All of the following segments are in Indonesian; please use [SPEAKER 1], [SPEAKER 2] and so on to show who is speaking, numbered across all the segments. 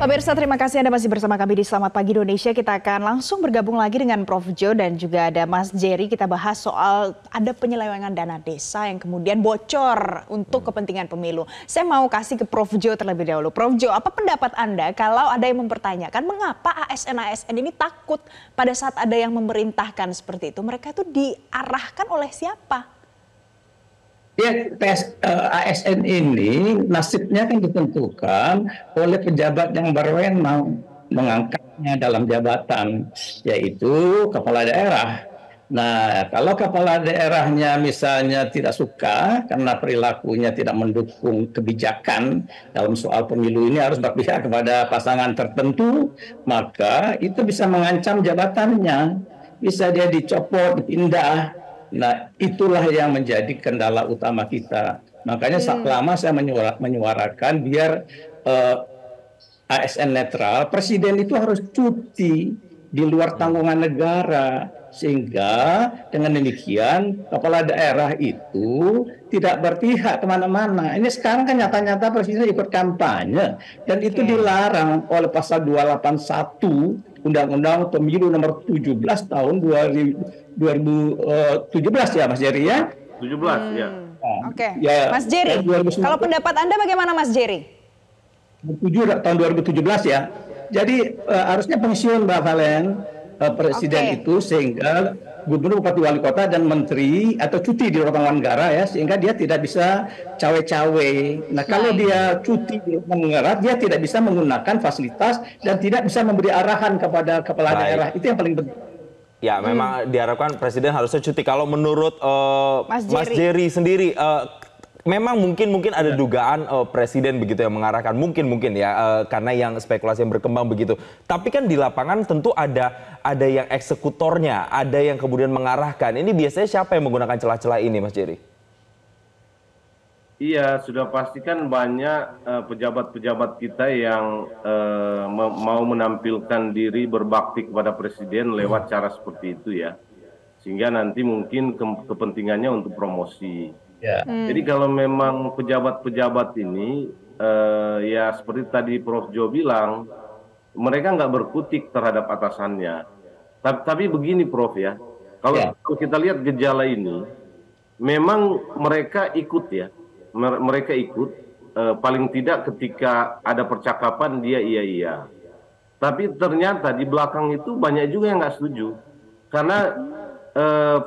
[SPEAKER 1] Pemirsa, terima kasih Anda masih bersama kami di Selamat Pagi Indonesia. Kita akan langsung bergabung lagi dengan Prof. Jo dan juga ada Mas Jerry. Kita bahas soal ada penyelewengan dana desa yang kemudian bocor untuk kepentingan pemilu. Saya mau kasih ke Prof. Jo terlebih dahulu. Prof. Jo, apa pendapat Anda kalau ada yang mempertanyakan mengapa ASN-ASN ini takut pada saat ada yang memerintahkan seperti itu? Mereka itu diarahkan oleh siapa?
[SPEAKER 2] Ya, ASN ini nasibnya kan ditentukan oleh pejabat yang berwenang mengangkatnya dalam jabatan, yaitu kepala daerah. Nah, kalau kepala daerahnya misalnya tidak suka karena perilakunya tidak mendukung kebijakan dalam soal pemilu ini harus berpihak kepada pasangan tertentu, maka itu bisa mengancam jabatannya, bisa dia dicopot, dipindah. Nah, itulah yang menjadi kendala utama kita. Makanya lama saya menyuarakan biar ASN netral, presiden itu harus cuti di luar tanggungan negara. Sehingga dengan demikian kepala daerah itu tidak berpihak kemana-mana. Ini sekarang kan nyata-nyata presiden ikut kampanye. Dan itu dilarang oleh pasal 281 Undang-Undang Pemilu nomor 17 tahun 2017 ya Mas Jerry ya?
[SPEAKER 3] 17 ya.
[SPEAKER 1] Oke. Ya, Mas Jerry, kalau pendapat Anda bagaimana Mas Jerry?
[SPEAKER 2] 7 tahun 2017 ya. Jadi harusnya pensiun Mbak Valen presiden itu sehingga gubernur, bupati, wali kota dan menteri atau cuti di luar tanggungan negara ya, sehingga dia tidak bisa cawe-cawe. Nah, kalau dia cuti di luar negara, dia tidak bisa menggunakan fasilitas dan tidak bisa memberi arahan kepada kepala daerah. Itu yang paling penting.
[SPEAKER 4] Ya, memang diharapkan presiden harusnya cuti. Kalau menurut Mas Jerry sendiri, memang mungkin ada dugaan presiden begitu yang mengarahkan, mungkin ya, karena yang spekulasi yang berkembang begitu. Tapi kan di lapangan tentu ada yang eksekutornya, ada yang kemudian mengarahkan. Ini biasanya siapa yang menggunakan celah-celah ini, Mas Jerry?
[SPEAKER 3] Iya, sudah pastikan banyak pejabat-pejabat kita yang mau menampilkan diri berbakti kepada presiden lewat cara seperti itu ya. Sehingga nanti mungkin kepentingannya untuk promosi. Jadi kalau memang pejabat-pejabat ini ya seperti tadi Prof. Jo bilang, mereka nggak berkutik terhadap atasannya. Tapi begini Prof ya, kalau kita lihat gejala ini, memang mereka ikut ya, mereka ikut paling tidak ketika ada percakapan dia iya. Tapi ternyata di belakang itu banyak juga yang nggak setuju, karena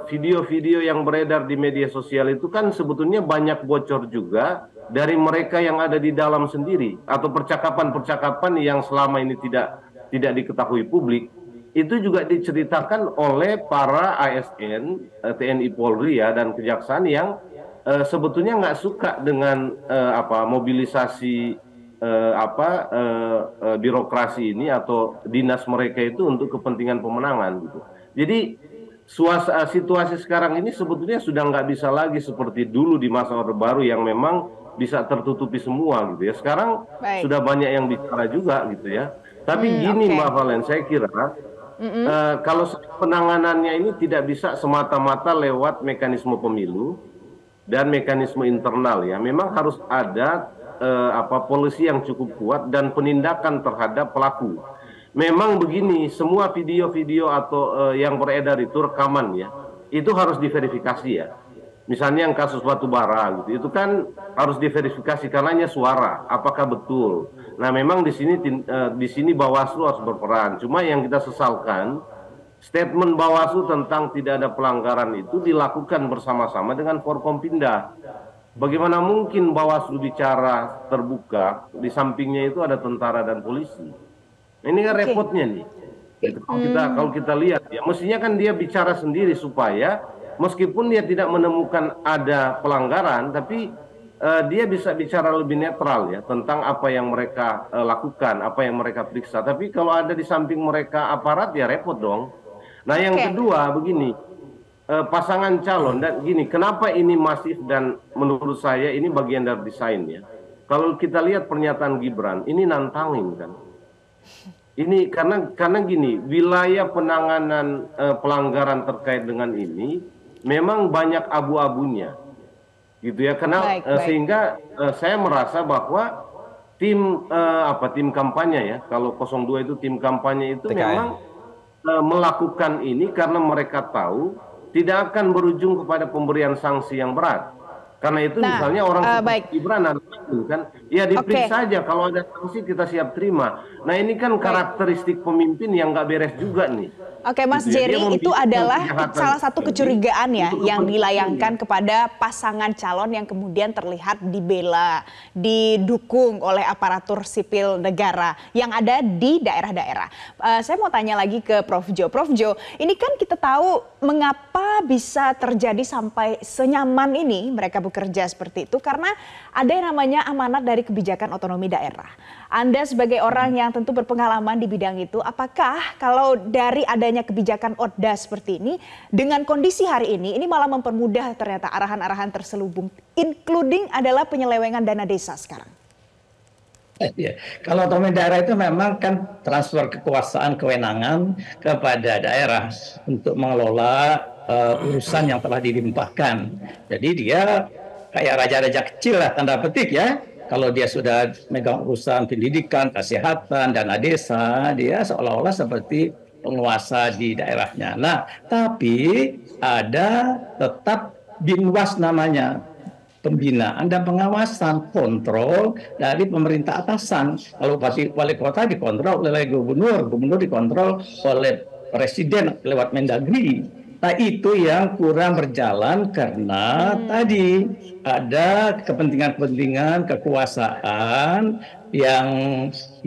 [SPEAKER 3] video-video yang beredar di media sosial itu kan sebetulnya banyak bocor juga dari mereka yang ada di dalam sendiri, atau percakapan-percakapan yang selama ini tidak diketahui publik itu juga diceritakan oleh para ASN, TNI Polri ya dan Kejaksaan yang sebetulnya nggak suka dengan mobilisasi birokrasi ini atau dinas mereka itu untuk kepentingan pemenangan gitu. Jadi situasi sekarang ini sebetulnya sudah nggak bisa lagi seperti dulu di masa Orde Baru yang memang bisa tertutupi semua gitu ya. Sekarang sudah banyak yang bicara juga gitu ya. Tapi gini Mbak Valen, saya kira kalau penanganannya ini tidak bisa semata-mata lewat mekanisme pemilu dan mekanisme internal ya. Memang harus ada polisi yang cukup kuat dan penindakan terhadap pelaku. Memang begini, semua video-video atau yang beredar itu rekaman ya, itu harus diverifikasi ya. Misalnya yang kasus batubara gitu, itu kan harus diverifikasi karenanya suara, apakah betul. Nah, memang di sini Bawaslu harus berperan. Cuma yang kita sesalkan, statement Bawaslu tentang tidak ada pelanggaran itu dilakukan bersama-sama dengan Forkompinda. Bagaimana mungkin Bawaslu bicara terbuka, di sampingnya itu ada tentara dan polisi. Ini kan repotnya nih. Kalau kita lihat ya, mestinya kan dia bicara sendiri supaya meskipun dia tidak menemukan ada pelanggaran, tapi dia bisa bicara lebih netral ya tentang apa yang mereka lakukan, apa yang mereka periksa. Tapi kalau ada di samping mereka aparat ya repot dong. Nah yang kedua begini, pasangan calon dan gini, kenapa ini masif dan menurut saya ini bagian dari desain ya. Kalau kita lihat pernyataan Gibran, ini nantangin kan. Ini karena gini, wilayah penanganan pelanggaran terkait dengan ini memang banyak abu-abunya, gitu ya. Karena sehingga saya merasa bahwa tim kampanye ya. Kalau 02 itu tim kampanye itu
[SPEAKER 4] TKN.
[SPEAKER 3] memang melakukan ini karena mereka tahu tidak akan berujung kepada pemberian sanksi yang berat. Karena itu misalnya orang seperti Gibran kan, ya diperiksa saja, kalau ada sanksi kita siap terima. Nah ini kan karakteristik pemimpin yang nggak beres juga nih.
[SPEAKER 1] Oke, Mas Jerry, itu adalah salah satu kecurigaan ya yang dilayangkan kepada pasangan calon yang kemudian terlihat dibela, didukung oleh aparatur sipil negara yang ada di daerah-daerah. Saya mau tanya lagi ke Prof. Jo. Prof. Jo, ini kan kita tahu mengapa bisa terjadi sampai senyaman ini mereka bekerja seperti itu, karena ada yang namanya amanat dari kebijakan otonomi daerah. Anda sebagai orang yang tentu berpengalaman di bidang itu, apakah kalau dari adanya kebijakan ODA seperti ini, dengan kondisi hari ini malah mempermudah ternyata arahan-arahan terselubung, including adalah penyelewengan dana desa sekarang?
[SPEAKER 2] Ya, kalau otonomi daerah itu memang kan transfer kekuasaan kewenangan kepada daerah untuk mengelola urusan yang telah dilimpahkan. Jadi dia kayak raja-raja kecil lah, tanda petik ya. Kalau dia sudah megang urusan pendidikan, kesehatan, dana desa, dia seolah-olah seperti penguasa di daerahnya. Nah, tapi ada tetap Binwas namanya, pembinaan dan pengawasan, kontrol dari pemerintah atasan. Kalau wali kota dikontrol oleh gubernur, gubernur dikontrol oleh presiden lewat Mendagri. Nah itu yang kurang berjalan karena tadi ada kepentingan-kepentingan kekuasaan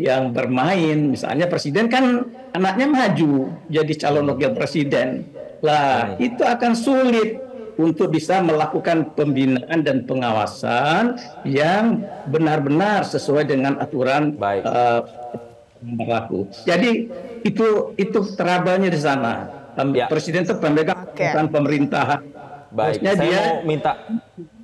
[SPEAKER 2] yang bermain. Misalnya presiden kan anaknya maju jadi calon wakil presiden. Lah itu akan sulit untuk bisa melakukan pembinaan dan pengawasan yang benar-benar sesuai dengan aturan berlaku. Jadi itu trouble-nya di sana. Presiden itu pemegang pemerintahan.
[SPEAKER 4] Baik, saya mau minta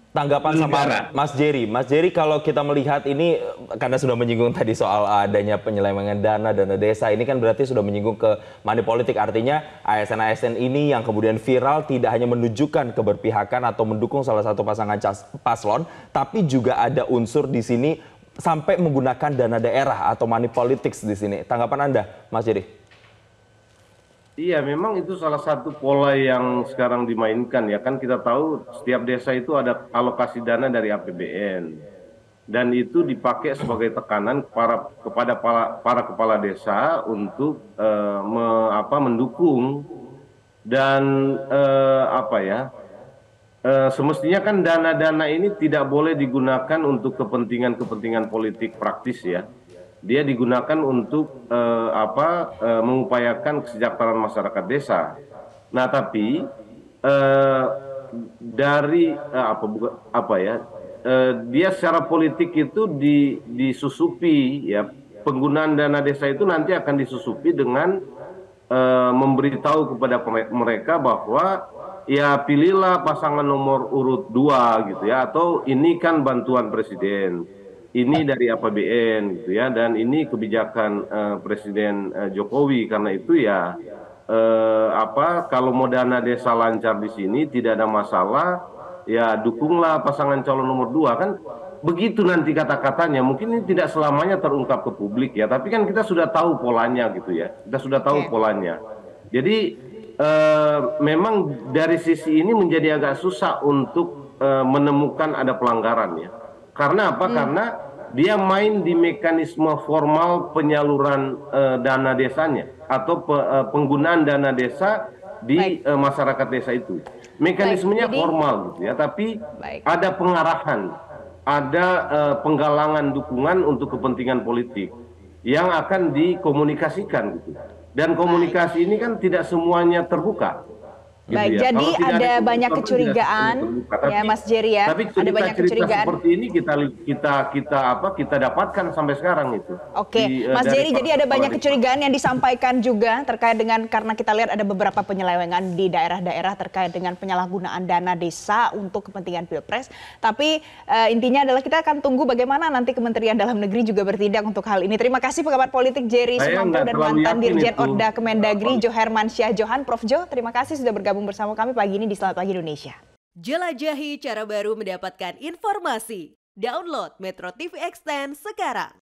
[SPEAKER 4] tanggapan sama Mas Jerry. Mas Jerry, kalau kita melihat ini, karena sudah menyinggung tadi soal adanya penyelewengan dana desa, ini kan berarti sudah menyinggung ke money politik. Artinya ASN-ASN ini yang kemudian viral tidak hanya menunjukkan keberpihakan atau mendukung salah satu pasangan paslon, tapi juga ada unsur di sini sampai menggunakan dana daerah atau money politics di sini. Tanggapan Anda, Mas Jerry?
[SPEAKER 3] Iya, memang itu salah satu pola yang sekarang dimainkan ya. Kan kita tahu setiap desa itu ada alokasi dana dari APBN. Dan itu dipakai sebagai tekanan kepada para kepala desa untuk mendukung dan semestinya kan dana-dana ini tidak boleh digunakan untuk kepentingan-kepentingan politik praktis ya. Dia digunakan untuk mengupayakan kesejahteraan masyarakat desa. Nah, tapi dia secara politik itu disusupi ya, penggunaan dana desa itu nanti akan disusupi dengan memberitahu kepada mereka bahwa ya pilihlah pasangan nomor urut 2 gitu ya, atau ini kan bantuan presiden. Ini dari APBN gitu ya, dan ini kebijakan Presiden Jokowi. Karena itu ya kalau mau dana desa lancar di sini tidak ada masalah, ya dukunglah pasangan calon nomor 2 kan begitu nanti kata-katanya. Mungkin ini tidak selamanya terungkap ke publik ya, tapi kan kita sudah tahu polanya gitu ya. Kita sudah tahu polanya. Jadi memang dari sisi ini menjadi agak susah untuk menemukan ada pelanggaran ya. Karena apa? Karena dia main di mekanisme formal penyaluran dana desanya atau penggunaan dana desa di masyarakat desa itu. Mekanismenya formal gitu ya, tapi ada pengarahan, ada penggalangan dukungan untuk kepentingan politik yang akan dikomunikasikan gitu. Dan komunikasi ini kan tidak semuanya terbuka. Gitu
[SPEAKER 1] baik,
[SPEAKER 3] ya.
[SPEAKER 1] jadi ada banyak kecurigaan ya Mas Jerry ya.
[SPEAKER 3] Tapi
[SPEAKER 1] ada banyak kecurigaan
[SPEAKER 3] seperti ini kita dapatkan sampai sekarang itu.
[SPEAKER 1] Oke, Mas Jerry, jadi ada banyak kecurigaan yang disampaikan juga terkait dengan, karena kita lihat ada beberapa penyelewengan di daerah-daerah terkait dengan penyalahgunaan dana desa untuk kepentingan Pilpres. Tapi intinya adalah kita akan tunggu bagaimana nanti Kementerian Dalam Negeri juga bertindak untuk hal ini. Terima kasih pengamat politik Jerry Sumampo dan mantan Dirjen Orda Kemendagri Jo Hermansyah Johan. Prof. Jo, terima kasih sudah bergabung bersama kami pagi ini di Selamat Pagi Indonesia.
[SPEAKER 5] Jelajahi cara baru mendapatkan informasi. Download Metro TV Extend sekarang.